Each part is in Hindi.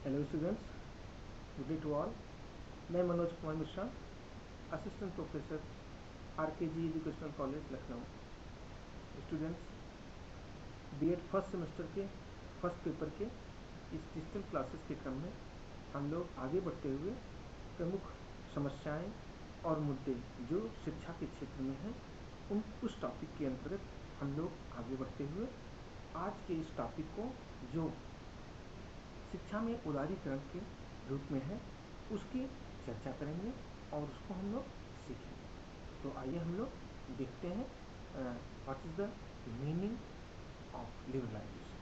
Hello students, good day to all. मैं Manoj Kumar Mishra, assistant professor RKG educational college Lucknow. Students, BEd first semester के फर्स्ट पेपर के इस डिजिटल क्लासेस के क्रम में हम लोग आगे बढ़ते हुए प्रमुख समस्याएं और मुद्दे जो शिक्षा के क्षेत्र में हैं उस टॉपिक के अंतर्गत हम लोग आगे बढ़ते हुए आज के इस टॉपिक को जो शिक्षा में उदारीकरण के रूप में है उसकी चर्चा करेंगे और उसको हम लोग सीखेंगे। तो आइए हम लोग देखते हैं what is the meaning of liberalization.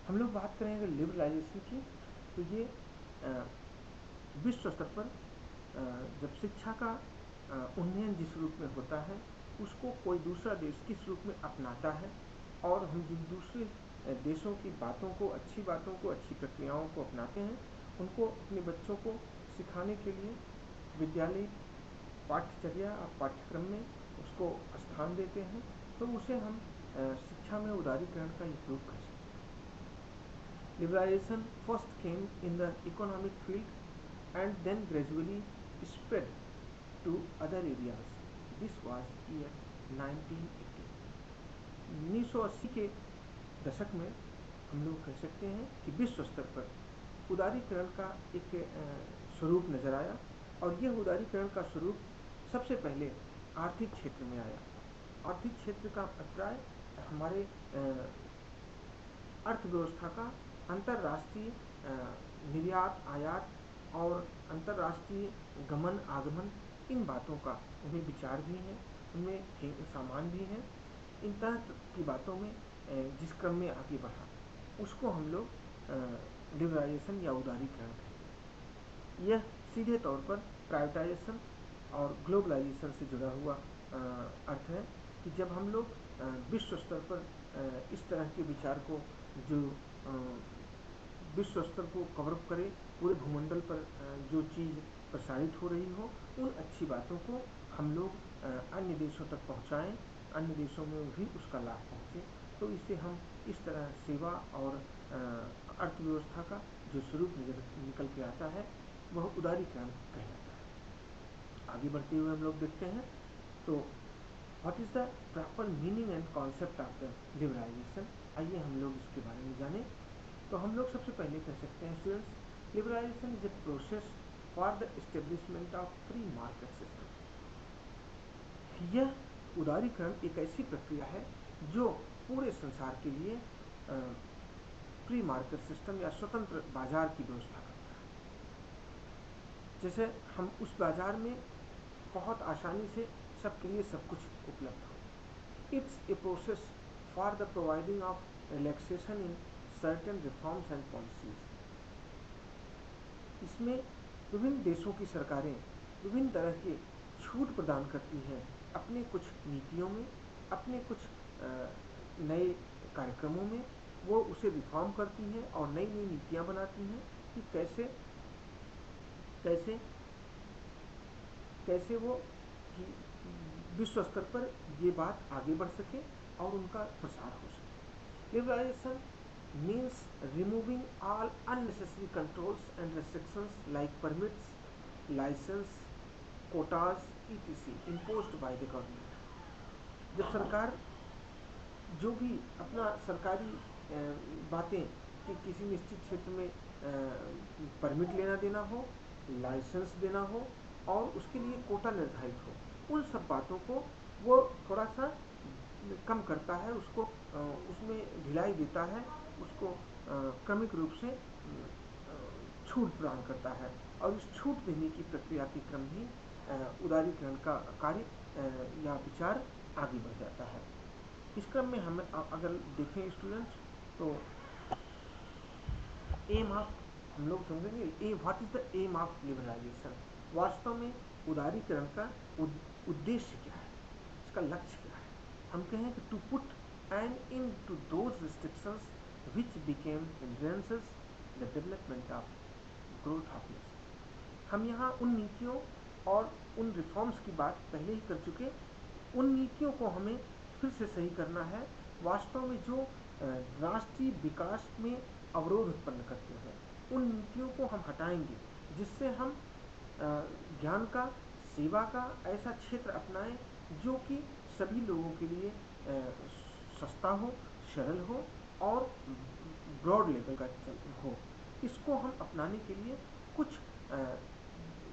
हम लोग बात करेंगे लिबरलाइजेशन की, तो ये विश्व स्तर पर जब शिक्षा का उन्नयन जिस रूप में होता है उसको कोई दूसरा देश किस रूप में अपनाता है और हम जिन दूसरे देशों की बातों को, अच्छी प्रक्रियाओं को अपनाते हैं, उनको अपने बच्चों को सिखाने के लिए विद्यालय पाठ्यचर्या और पाठ्यक्रम में उसको स्थान देते हैं, तो उसे हम शिक्षा में उदारीकरण का उपयोग कर सकते हैं। Liberalization first came in the economic field and then gradually spread to other areas. This was year 1980। 1980 के दशक में हम लोग कह सकते हैं कि विश्व स्तर पर उदारीकरण का एक स्वरूप नजर आया और यह उदारीकरण का स्वरूप सबसे पहले आर्थिक क्षेत्र में आया। आर्थिक क्षेत्र का अभिप्राय हमारे अर्थव्यवस्था का अंतर्राष्ट्रीय निर्यात आयात और अंतर्राष्ट्रीय गमन आगमन, इन बातों का उनमें विचार भी है, उनमें सामान भी है। इन तरह की बातों में जिस क्रम में आगे बढ़ा उसको हम लोग लिबरलाइजेशन या उदारीकरण कहेंगे। यह सीधे तौर पर प्राइवेटाइजेशन और ग्लोबलाइजेशन से जुड़ा हुआ अर्थ है कि जब हम लोग विश्व स्तर पर इस तरह के विचार को जो विश्व स्तर को कवर करे, पूरे भूमंडल पर जो चीज़ प्रसारित हो रही हो उन अच्छी बातों को हम लोग अन्य देशों तक पहुँचाएँ, अन्य देशों में भी उसका लाभ पहुँचे, तो इससे हम इस तरह सेवा और अर्थव्यवस्था का जो स्वरूप निकल के आता है वह उदारीकरण कहलाता है। आगे बढ़ते हुए हम लोग देखते हैं तो what is the proper meaning and concept of the liberalization. आइए हम लोग इसके बारे में जानें। तो हम लोग सबसे पहले कह सकते हैं students, liberalization is a process for the establishment of free market system. यह उदारीकरण एक ऐसी प्रक्रिया है जो पूरे संसार के लिए फ्री मार्केट सिस्टम या स्वतंत्र बाजार की व्यवस्था करता है। जैसे हम उस बाजार में बहुत आसानी से सबके लिए सब कुछ उपलब्ध हो। It's a process for the providing of relaxation in certain reforms and policies. इसमें विभिन्न देशों की सरकारें विभिन्न तरह के छूट प्रदान करती हैं अपने कुछ नीतियों में, अपने कुछ नए कार्यक्रमों में, वो उसे रिफॉर्म करती हैं और नई नई नीतियाँ बनाती हैं कि कैसे कैसे कैसे वो कि विश्व स्तर पर ये बात आगे बढ़ सके और उनका प्रसार हो सके। Liberalization means removing all unnecessary controls and restrictions like permits, license, quotas, etc. imposed by the government। जब सरकार जो भी अपना सरकारी बातें कि किसी निश्चित क्षेत्र में परमिट लेना देना हो, लाइसेंस देना हो और उसके लिए कोटा निर्धारित हो, उन सब बातों को वो थोड़ा सा कम करता है, उसको उसमें ढिलाई देता है, उसको क्रमिक रूप से छूट प्रदान करता है और इस छूट देने की प्रक्रिया के क्रम ही उदारीकरण का कार्य या विचार आगे बढ़ जाता है। इस क्रम में हम अगर देखें स्टूडेंट्स तो एम ऑफ हम लोग समझेंगे what is the aim of liberalization. वास्तव में उदारीकरण का उद्देश्य क्या है, इसका लक्ष्य क्या है। हम कहें कि to put end into those restrictions which became hindrances the development of growth of nation. हम यहाँ उन नीतियों और उन रिफॉर्म्स की बात पहले ही कर चुके, उन नीतियों को हमें फिर से सही करना है। वास्तव में जो राष्ट्रीय विकास में अवरोध उत्पन्न करते हैं। उन नीतियों को हम हटाएंगे जिससे हम ज्ञान का, सेवा का ऐसा क्षेत्र अपनाएं जो कि सभी लोगों के लिए सस्ता हो, सरल हो और ब्रॉड लेवल का हो। इसको हम अपनाने के लिए कुछ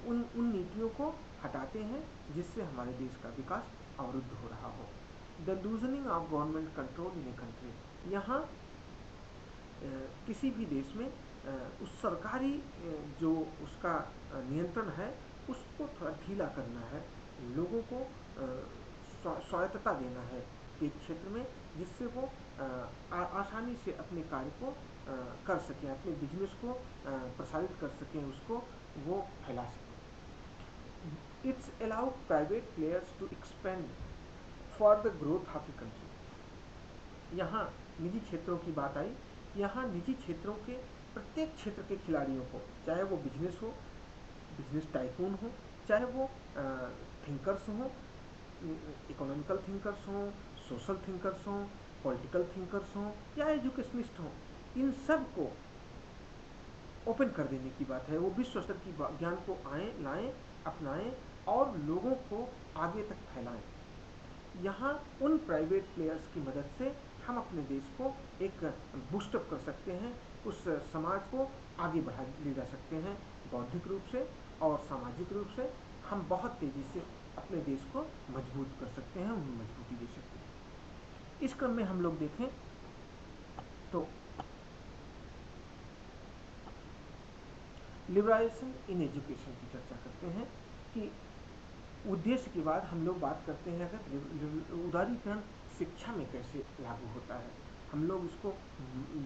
उन नीतियों को हटाते हैं जिससे हमारे देश का विकास अवरुद्ध हो रहा हो। The loosening of government control in A country, यहाँ किसी भी देश में उस सरकारी जो उसका नियंत्रण है उसको थोड़ा ढीला करना है, लोगों को स्वायत्तता देना है एक क्षेत्र में, जिससे वो आसानी से अपने कार्य को कर सकें, अपने बिजनेस को प्रसारित कर सकें, उसको वो फैला सकें। It's allow private players to expand for the growth of a country. यहाँ निजी क्षेत्रों की बात आई, यहाँ निजी क्षेत्रों के प्रत्येक क्षेत्र के खिलाड़ियों को, चाहे वो बिजनेस हो, बिजनेस टाइकून हो, चाहे वो थिंकर्स हों, इकोनॉमिकल थिंकर्स हों, सोशल थिंकर्स हों, पॉलिटिकल थिंकर्स हों या एजुकेशनिस्ट हों, इन सब को ओपन कर देने की बात है। वो विश्व स्तर की ज्ञान को लाएं, अपनाएं और लोगों को आगे तक फैलाएं। यहाँ उन प्राइवेट प्लेयर्स की मदद से हम अपने देश को एक बूस्टअप कर सकते हैं, उस समाज को आगे बढ़ा ले जा सकते हैं। बौद्धिक रूप से और सामाजिक रूप से हम बहुत तेज़ी से अपने देश को मजबूत कर सकते हैं, उन्हें मजबूती दे सकते हैं। इस क्रम में हम लोग देखें तो लिबरलाइजेशन इन एजुकेशन की चर्चा करते हैं कि उद्देश्य के बाद हम लोग बात करते हैं अगर उदारीकरण शिक्षा में कैसे लागू होता है। हम लोग इसको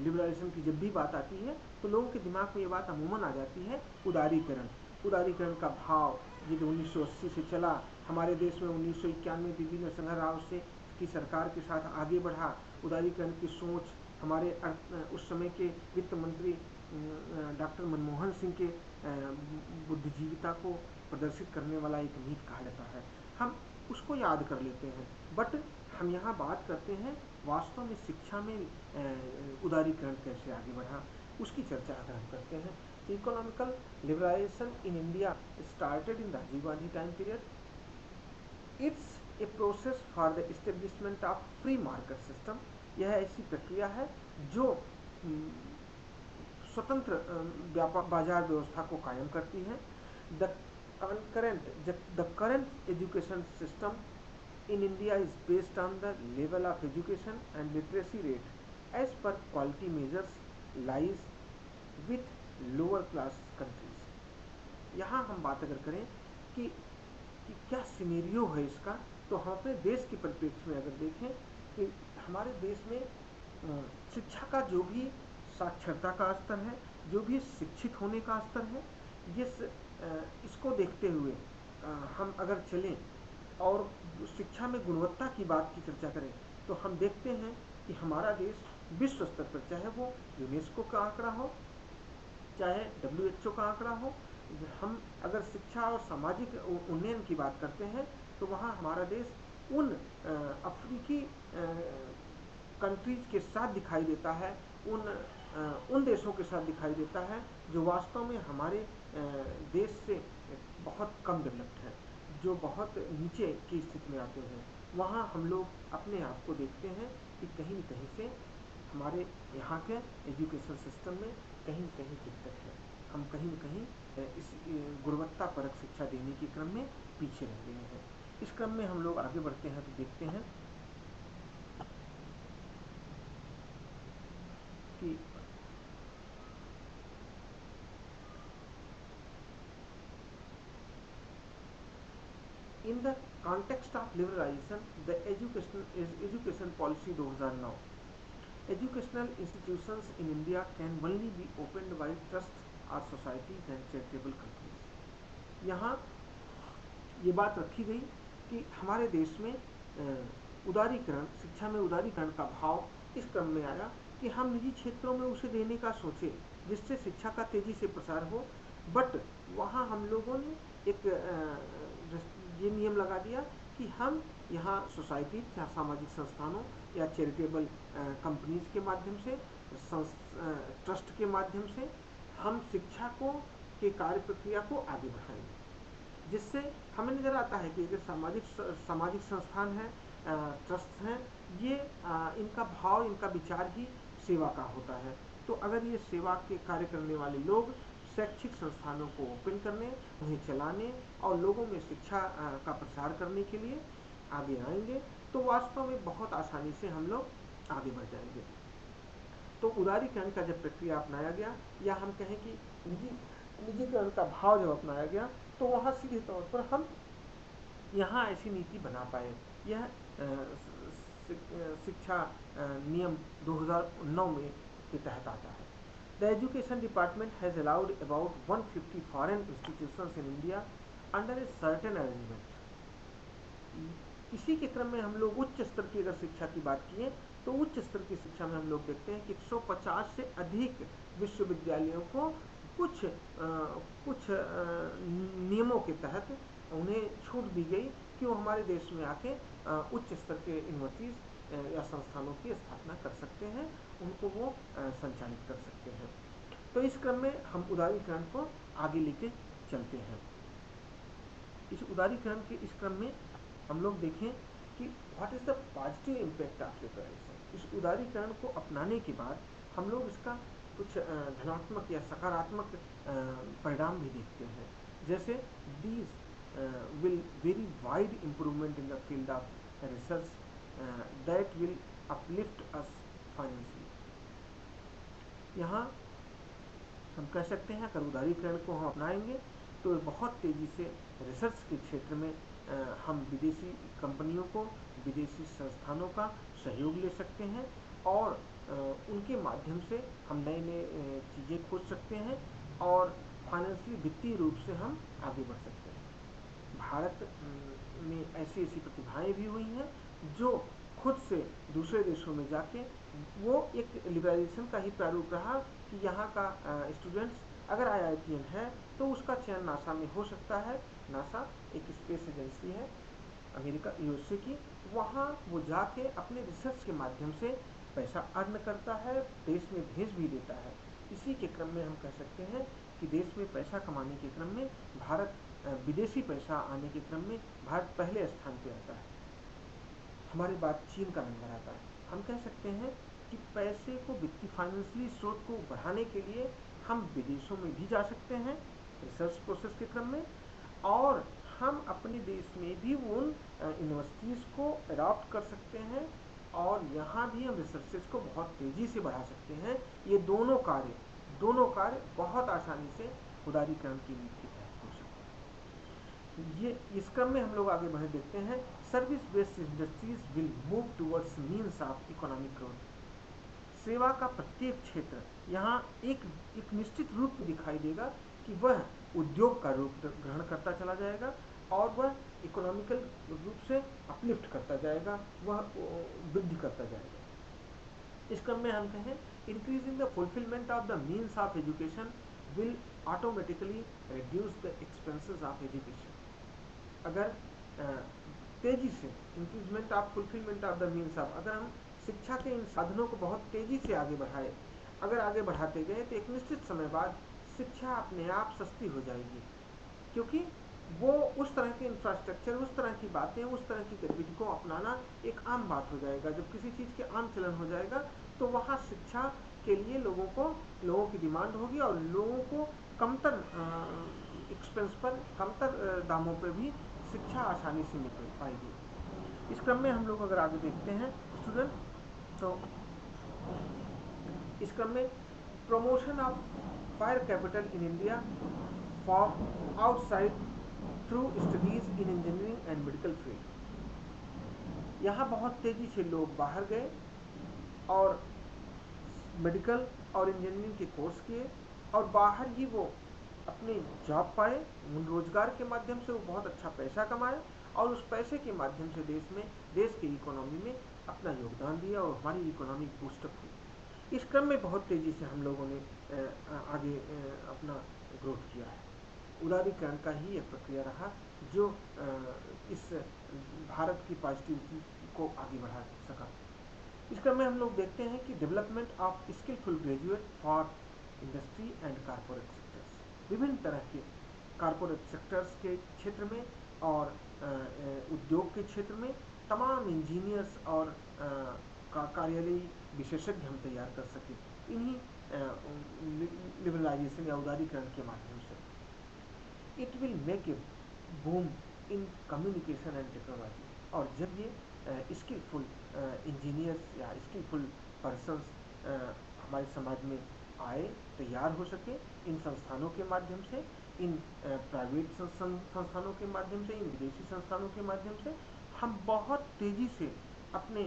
लिबरलाइजेशन की जब भी बात आती है तो लोगों के दिमाग में ये बात अमूमन आ जाती है उदारीकरण का भाव, ये जो 1980 से चला, हमारे देश में 1991 में बीबी नरसिम्हा राव से की सरकार के साथ आगे बढ़ा। उदारीकरण की सोच हमारे उस समय के वित्त मंत्री डॉक्टर मनमोहन सिंह के बुद्धिजीविता को प्रदर्शित करने वाला एक नीत कहा जाता है, हम उसको याद कर लेते हैं। बट हम यहाँ बात करते हैं वास्तव में शिक्षा में उदारीकरण कैसे आगे बढ़ा, उसकी चर्चा अगर हम करते हैं। Economical liberalization in India started in Rajiv Gandhi time period. It's a process for the establishment of free market system. यह ऐसी प्रक्रिया है जो स्वतंत्र बाजार व्यवस्था को कायम करती है। The current education system in India is based on the level of education and literacy rate as per quality measures lies with lower class countries. यहाँ हम बात अगर करें कि क्या सिनेरियो है इसका, तो हम अपने देश के परिप्रेक्ष्य में अगर देखें कि हमारे देश में शिक्षा का जो भी साक्षरता का स्तर है, जो भी शिक्षित होने का स्तर है, इसको देखते हुए हम अगर चलें और शिक्षा में गुणवत्ता की बात की चर्चा करें तो हम देखते हैं कि हमारा देश विश्व स्तर पर, चाहे वो यूनेस्को का आंकड़ा हो, चाहे WHO का आंकड़ा हो, हम अगर शिक्षा और सामाजिक उन्नयन की बात करते हैं तो वहाँ हमारा देश उन अफ्रीकी कंट्रीज के साथ दिखाई देता है, उन देशों के साथ दिखाई देता है जो वास्तव में हमारे देश से बहुत कम डेवलप्ड है, जो बहुत नीचे की स्थिति में आते हैं। वहाँ हम लोग अपने आप को देखते हैं कि कहीं न कहीं से हमारे यहाँ के एजुकेशन सिस्टम में कहीं न कहीं दिक्कत है, हम कहीं न कहीं इस गुणवत्ता परक शिक्षा देने के क्रम में पीछे रह गए हैं। इस क्रम में हम लोग आगे बढ़ते हैं तो देखते हैं कि in the context of liberalization, the education policy 2009, educational institutions in India can only be opened by trust or societies and charitable companies। यहाँ ये बात रखी गई कि हमारे देश में उदारीकरण, शिक्षा में उदारीकरण का भाव इस क्रम में आया कि हम निजी क्षेत्रों में उसे देने का सोचे जिससे शिक्षा का तेजी से प्रसार हो। बट वहाँ हम लोगों ने एक ये नियम लगा दिया कि हम यहाँ सोसाइटी या सामाजिक संस्थानों या चैरिटेबल कंपनीज के माध्यम से, ट्रस्ट के माध्यम से हम शिक्षा को के कार्य प्रक्रिया को आगे बढ़ाएंगे, जिससे हमें नज़र आता है कि अगर सामाजिक संस्थान है, ट्रस्ट हैं, ये इनका भाव, इनका विचार ही सेवा का होता है। तो अगर ये सेवा के कार्य करने वाले लोग शैक्षिक संस्थानों को ओपन करने, उन्हें चलाने और लोगों में शिक्षा का प्रसार करने के लिए आगे आएंगे, तो वास्तव में बहुत आसानी से हम लोग आगे बढ़ जाएंगे। तो उदारीकरण का जब प्रक्रिया अपनाया गया, या हम कहें कि निजीकरण का भाव जब अपनाया गया, तो वहाँ सीधे तौर पर हम यहाँ ऐसी नीति बना पाए। यह शिक्षा नियम 2009 में के तहत आता है। The education department has allowed about 150 foreign institutions in India under a certain arrangement. इसी के क्रम में हम लोग उच्च स्तर की अगर शिक्षा की बात किए, तो उच्च स्तर की शिक्षा में हम लोग देखते हैं कि 150 से अधिक विश्वविद्यालयों को कुछ नियमों के तहत उन्हें छूट दी गई कि वो हमारे देश में आके उच्च स्तर के यूनिवर्सिटीज़ या संस्थानों की स्थापना कर सकते हैं, उनको वो संचालित कर सकते हैं। तो इस क्रम में हम उदारीकरण को आगे लेके चलते हैं। इस उदारीकरण के इस क्रम में हम लोग देखें कि what is the positive impact of liberalization. इस उदारीकरण को अपनाने के बाद हम लोग इसका कुछ धनात्मक या सकारात्मक परिणाम भी देखते हैं। जैसे these will very wide improvement in the field of research that will uplift us financially। यहाँ हम कह सकते हैं अगर उदारीकरण को हम अपनाएंगे तो बहुत तेज़ी से रिसर्च के क्षेत्र में हम विदेशी कंपनियों को, विदेशी संस्थानों का सहयोग ले सकते हैं और उनके माध्यम से हम नए नए चीज़ें खोज सकते हैं और फाइनेंशियली वित्तीय रूप से हम आगे बढ़ सकते हैं। भारत में ऐसी प्रतिभाएं भी हुई हैं जो खुद से दूसरे देशों में जाके, वो एक लिबरलाइजेशन का ही प्रारूप रहा कि यहाँ का स्टूडेंट्स अगर IITian है तो उसका चयन नासा में हो सकता है। नासा एक स्पेस एजेंसी है अमेरिका USA की, वहाँ वो जाके अपने रिसर्च के माध्यम से पैसा अर्न करता है, देश में भेज भी देता है। इसी के क्रम में हम कह सकते हैं कि देश में पैसा कमाने के क्रम में भारत, विदेशी पैसा आने के क्रम में भारत पहले स्थान पे आता है। हमारे बाद चीन का नंबर आता है। हम कह सकते हैं कि पैसे को, वित्तीय फाइनेंशियली स्रोत को बढ़ाने के लिए हम विदेशों में भी जा सकते हैं रिसर्च प्रोसेस के क्रम में, और हम अपने देश में भी उन यूनिवर्सिटीज़ को अडॉप्ट कर सकते हैं और यहाँ भी हम रिसर्चेज को बहुत तेज़ी से बढ़ा सकते हैं। ये दोनों कार्य बहुत आसानी से उदारीकरण की नीति के तहत हो सकते हैं। ये इस क्रम में हम लोग आगे बढ़े देखते हैं, service based industries will move towards means of economic growth. सेवा का प्रत्येक क्षेत्र यहाँ एक निश्चित रूप में दिखाई देगा कि वह उद्योग का रूप ग्रहण करता चला जाएगा और वह इकोनॉमिकल रूप से अपलिफ्ट करता जाएगा, वह वृद्धि करता जाएगा। इस क्रम में हम कहें, increasing the fulfilment of the means of education will automatically reduce the expenses of education. अगर तेजी से increment of fulfilment of the means of, अगर हम शिक्षा के इन साधनों को बहुत तेजी से आगे बढ़ाए, अगर आगे बढ़ाते गए तो एक निश्चित समय बाद शिक्षा अपने आप सस्ती हो जाएगी, क्योंकि वो उस तरह के इंफ्रास्ट्रक्चर, उस तरह की बातें, उस तरह की गतिविधि को अपनाना एक आम बात हो जाएगा। जब किसी चीज़ के आम चलन हो जाएगा तो वहाँ शिक्षा के लिए लोगों की डिमांड होगी और लोगों को कमतर एक्सपेंस पर, कमतर दामों पर भी शिक्षा आसानी से मिल पाएगी। इस क्रम में हम लोग अगर आगे देखते हैं स्टूडेंट, तो इस क्रम में promotion of fire capital in India from outside through studies in engineering and medical field. यहाँ बहुत तेजी से लोग बाहर गए और मेडिकल और इंजीनियरिंग के कोर्स किए और बाहर ही वो अपनी जॉब पाए, उन रोजगार के माध्यम से वो बहुत अच्छा पैसा कमाए और उस पैसे के माध्यम से देश की इकोनॉमी में अपना योगदान दिया और हमारी इकोनॉमी बूस्टअप हुई। इस क्रम में बहुत तेज़ी से हम लोगों ने आगे अपना ग्रोथ किया है। उदारीकरण का ही एक प्रक्रिया रहा जो इस भारत की पॉजिटिविटी को आगे बढ़ा सका। इस क्रम में हम लोग देखते हैं कि development of skilful graduate for industry and corporate sectors. विभिन्न तरह के कारपोरेट सेक्टर्स के क्षेत्र में और उद्योग के क्षेत्र में तमाम इंजीनियर्स और कार्यालयी विशेषज्ञ हम तैयार कर सकें इन्हीं लिबरलाइजेशन या उदारीकरण के माध्यम से। It will make a boom in communication and technology. और जब ये स्किलफुल इंजीनियर्स या स्किलफुल पर्सन्स हमारे समाज में आए, तैयार हो सके इन संस्थानों के माध्यम से, इन प्राइवेट संस्थानों के माध्यम से, इन विदेशी संस्थानों के माध्यम से, हम बहुत तेज़ी से अपने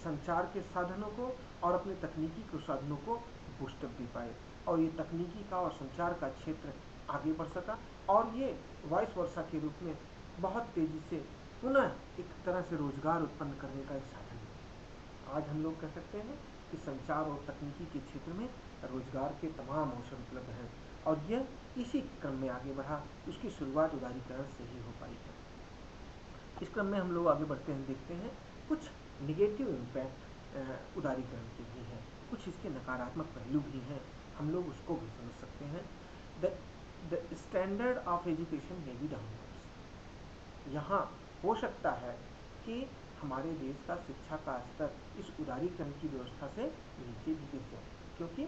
संचार के साधनों को और अपने तकनीकी के साधनों को बूस्टअप दे पाए, और ये तकनीकी का और संचार का क्षेत्र आगे बढ़ सका, और ये वाइस वर्षा के रूप में बहुत तेज़ी से पुनः एक तरह से रोजगार उत्पन्न करने का एक साधन है। आज हम लोग कह सकते हैं कि संचार और तकनीकी के क्षेत्र में रोजगार के तमाम अवसर उपलब्ध हैं, और यह इसी क्रम में आगे बढ़ा। उसकी शुरुआत उदारीकरण से ही हो पाई है। इस क्रम में हम लोग आगे बढ़ते हैं, देखते हैं कुछ निगेटिव इम्पैक्ट उदारीकरण के भी हैं, कुछ इसके नकारात्मक पहलू भी हैं, हम लोग उसको भी समझ सकते हैं। द स्टैंडर्ड ऑफ एजुकेशन में भी डाउनवर्ड्स। यहाँ हो सकता है कि हमारे देश का शिक्षा का स्तर इस उदारीकरण की व्यवस्था से नीचे भी गिर जाए, क्योंकि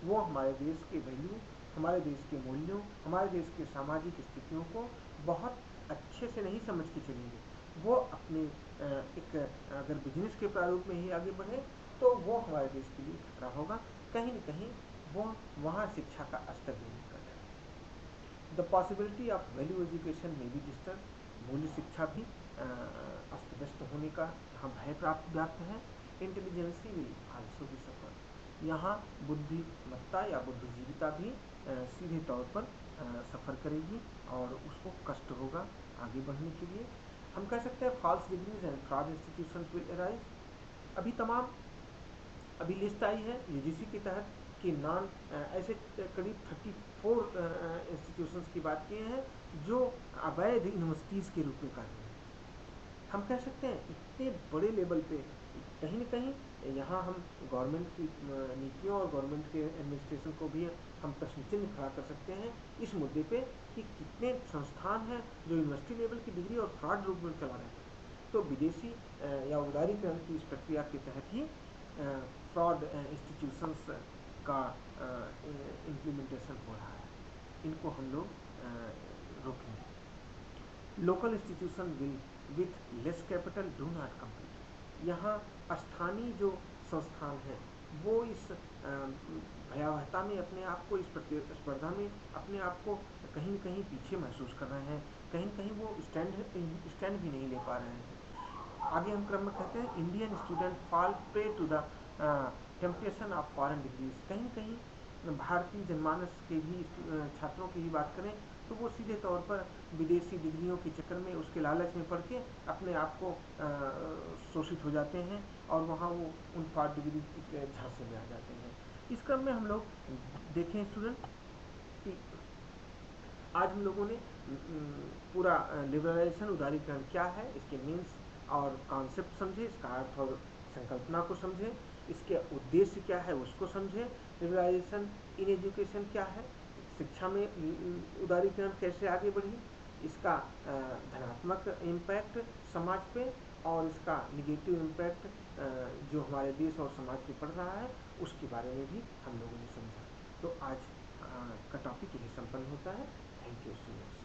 वो हमारे देश के वैल्यू, हमारे देश के मूल्यों, हमारे देश के सामाजिक स्थितियों को बहुत अच्छे से नहीं समझ के चलेंगे। वो अपने एक अगर बिजनेस के प्रारूप में ही आगे बढ़े तो वो हमारे देश के लिए खतरा होगा। कहीं न कहीं वो वहाँ शिक्षा का स्तर भी नहीं कर जाए। The possibility of value education में भी डिस्टर्ब। मूल्य शिक्षा भी अस्त व्यस्त होने का यहाँ भय प्राप्त व्याप्त है। इंटेलिजेंसी विल आल्सो भी सफर। यहाँ बुद्धिमत्ता या बुद्धिजीविता भी सीधे तौर पर सफ़र करेगी और उसको कष्ट होगा आगे बढ़ने के लिए। हम कह सकते हैं false degrees and fraud institutions will arise. अभी लिस्ट आई है यूजीसी के तहत कि ऐसे करीब 34 इंस्टीट्यूशंस की बात किए हैं जो अवैध यूनिवर्सिटीज़ के रूप में कार्य हैं। हम कह सकते हैं इतने बड़े लेवल पे कहीं न कहीं यहाँ हम गवर्नमेंट की नीतियों और गवर्नमेंट के एडमिनिस्ट्रेशन को भी हम प्रश्न चिन्ह खड़ा कर सकते हैं इस मुद्दे पे कि कितने संस्थान हैं जो यूनिवर्सिटी लेवल की डिग्री और फ्रॉड रूप में चला रहे हैं। तो विदेशी या उदारीकरण की इस प्रक्रिया के तहत ही फ्रॉड इंस्टीट्यूशंस का इम्प्लीमेंटेशन हो रहा है, इनको हम लोग रोकेंगे। Local institution will with less capital do not compete. यहाँ स्थानीय जो संस्थान हैं वो इस भयावहता में अपने आप को, इस प्रतिस्पर्धा में अपने आप को कहीं न कहीं पीछे महसूस कर रहे हैं, कहीं न कहीं वो स्टैंड भी नहीं ले पा रहे हैं। आगे हम क्रम में कहते हैं Indian student fall prey to the temptation of foreign degrees. कहीं न कहीं भारतीय जनमानस के भी छात्रों की ही बात करें तो वो सीधे तौर पर विदेशी डिग्रियों के चक्कर में, उसके लालच में पड़ के अपने आप को शोषित हो जाते हैं और वहाँ वो उन फ्रॉड डिग्री के झांसे में आ जाते हैं। इस क्रम में हम लोग देखें स्टूडेंट कि आज हम लोगों ने पूरा लिबरलाइजेशन उदारीकरण क्या है, इसके मीन्स और कॉन्सेप्ट समझे, इसका अर्थ और संकल्पना को समझे, इसके उद्देश्य क्या है उसको समझे। लिबरलाइजेशन इन एजुकेशन क्या है, शिक्षा में उदारीकरण कैसे आगे बढ़ी, इसका धनात्मक इम्पैक्ट समाज पे और इसका निगेटिव इम्पैक्ट जो हमारे देश और समाज पे पड़ रहा है उसके बारे में भी हम लोगों ने समझा। तो आज का टॉपिक यही संपन्न होता है। Thank you students.